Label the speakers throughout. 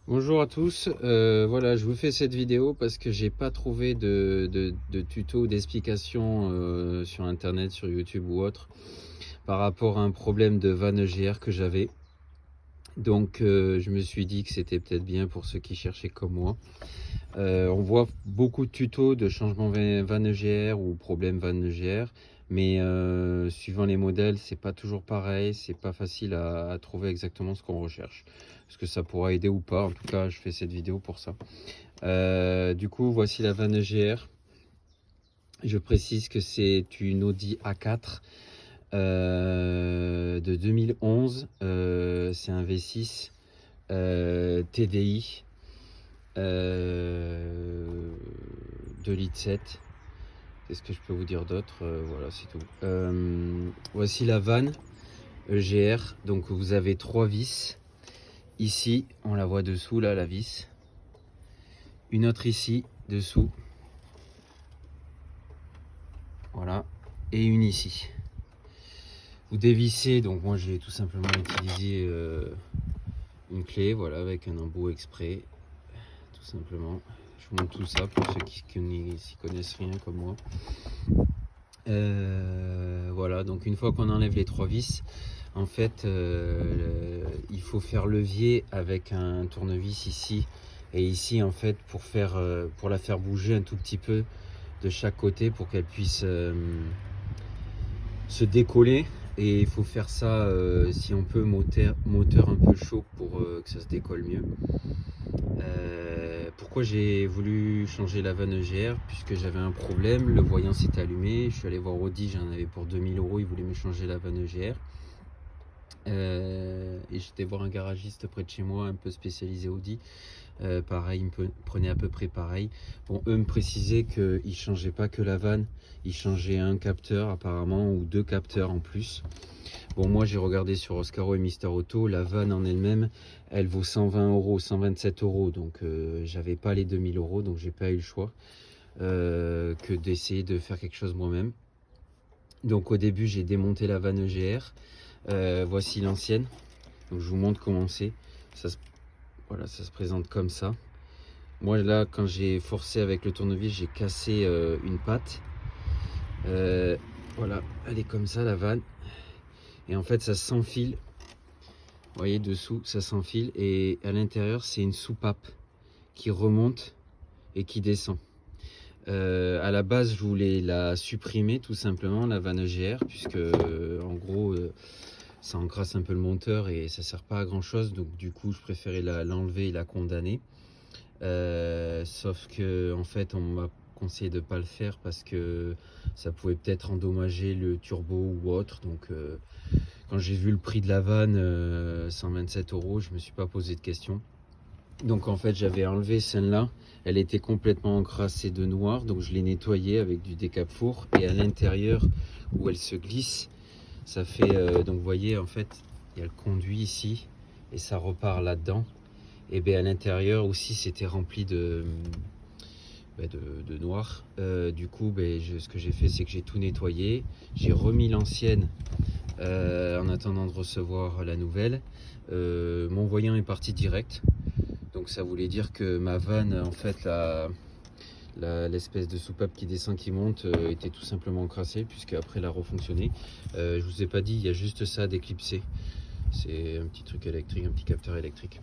Speaker 1: Bonjour à tous, voilà, je vous fais cette vidéo parce que j'ai pas trouvé de tuto ou d'explication sur internet, sur YouTube ou autre par rapport à un problème de vanne EGR que j'avais. Donc je me suis dit que c'était peut-être bien pour ceux qui cherchaient comme moi. On voit beaucoup de tutos de changement vanne EGR ou problème vanne EGR, mais suivant les modèles, c'est pas toujours pareil, c'est pas facile à trouver exactement ce qu'on recherche. Est-ce que ça pourra aider ou pas? En tout cas, je fais cette vidéo pour ça. Du coup, voici la vanne EGR. Je précise que c'est une Audi A4 de 2011. C'est un V6 TDI 2,7 litres. Qu'est-ce que je peux vous dire d'autre? Voilà, c'est tout. Voici la vanne EGR. Donc vous avez 3 vis. Ici, on la voit dessous, là, la vis. Une autre ici, dessous. Voilà. Et une ici. Vous dévissez, donc moi j'ai tout simplement utilisé une clé, voilà, avec un embout exprès. Tout simplement. Je vous montre tout ça pour ceux qui s'y connaissent rien comme moi. Voilà, donc une fois qu'on enlève les 3 vis, en fait, il faut faire levier avec un tournevis ici et ici, en fait, pour la faire bouger un tout petit peu de chaque côté pour qu'elle puisse se décoller. Et il faut faire ça, si on peut, moteur un peu chaud pour que ça se décolle mieux. Pourquoi j'ai voulu changer la vanne EGR? Puisque j'avais un problème, le voyant s'était allumé. Je suis allé voir Audi, j'en avais pour 2000 €, il voulait me changer la vanne EGR. Et j'étais voir un garagiste près de chez moi, un peu spécialisé Audi. Pareil, il me prenait à peu près pareil. Bon, eux me précisaient qu'ils ne changeaient pas que la vanne, ils changeaient un capteur apparemment, ou 2 capteurs en plus. Bon, moi j'ai regardé sur Oscaro et Mister Auto, la vanne en elle-même, elle vaut 120 €, 127 €, donc j'avais pas les 2000 €, donc j'ai pas eu le choix que d'essayer de faire quelque chose moi-même. Donc au début j'ai démonté la vanne EGR, voici l'ancienne, donc je vous montre comment c'est. Voilà, ça se présente comme ça. Moi là, quand j'ai forcé avec le tournevis, j'ai cassé une patte. Voilà, elle est comme ça la vanne. Et en fait, ça s'enfile. Vous voyez, dessous, ça s'enfile. Et à l'intérieur, c'est une soupape qui remonte et qui descend. À la base, je voulais la supprimer tout simplement, la vanne EGR, puisque en gros, ça encrasse un peu le moteur et ça sert pas à grand chose. Donc du coup, je préférais l'enlever et la condamner. Sauf que en fait, on m'a conseillé de pas le faire parce que ça pouvait peut-être endommager le turbo ou autre. Donc quand j'ai vu le prix de la vanne, 127 €, je me suis pas posé de questions. Donc en fait, j'avais enlevé celle-là, elle était complètement encrassée de noir, donc je l'ai nettoyée avec du décape-four. Et à l'intérieur où elle se glisse, ça fait donc vous voyez, en fait il y a le conduit ici et ça repart là-dedans. Et bien à l'intérieur aussi, c'était rempli de noir. Du coup, ce que j'ai fait, c'est que j'ai tout nettoyé, j'ai remis l'ancienne en attendant de recevoir la nouvelle. Mon voyant est parti direct, donc ça voulait dire que ma vanne, en fait, l'espèce de soupape qui descend, qui monte, était tout simplement encrassée, puisque après elle a refonctionné. Je vous ai pas dit, il y a juste ça d'éclipser. C'est un petit truc électrique, un petit capteur électrique.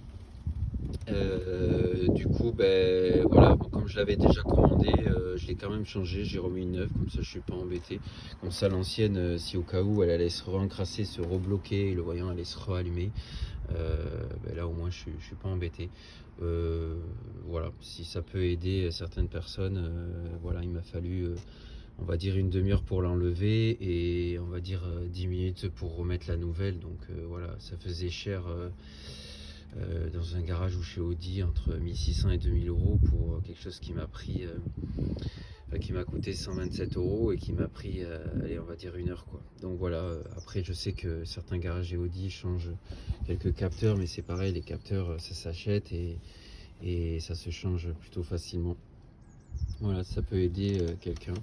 Speaker 1: Du coup, voilà, bon, comme je l'avais déjà commandé, je l'ai quand même changé, j'ai remis une neuve, comme ça je suis pas embêté. Comme ça, l'ancienne, si au cas où elle allait se re-encrasser, se rebloquer, le voyant allait se rallumer, là au moins je suis pas embêté. Voilà, si ça peut aider certaines personnes, voilà, il m'a fallu on va dire une demi-heure pour l'enlever et on va dire 10 minutes pour remettre la nouvelle. Donc voilà, ça faisait cher dans un garage ou chez Audi entre 1600 et 2000 € pour quelque chose qui m'a pris qui m'a coûté 127 € et qui m'a pris allez, on va dire une heure quoi. Donc voilà, après je sais que certains garages et Audi changent quelques capteurs, mais c'est pareil, les capteurs ça s'achète et ça se change plutôt facilement. Voilà, ça peut aider quelqu'un.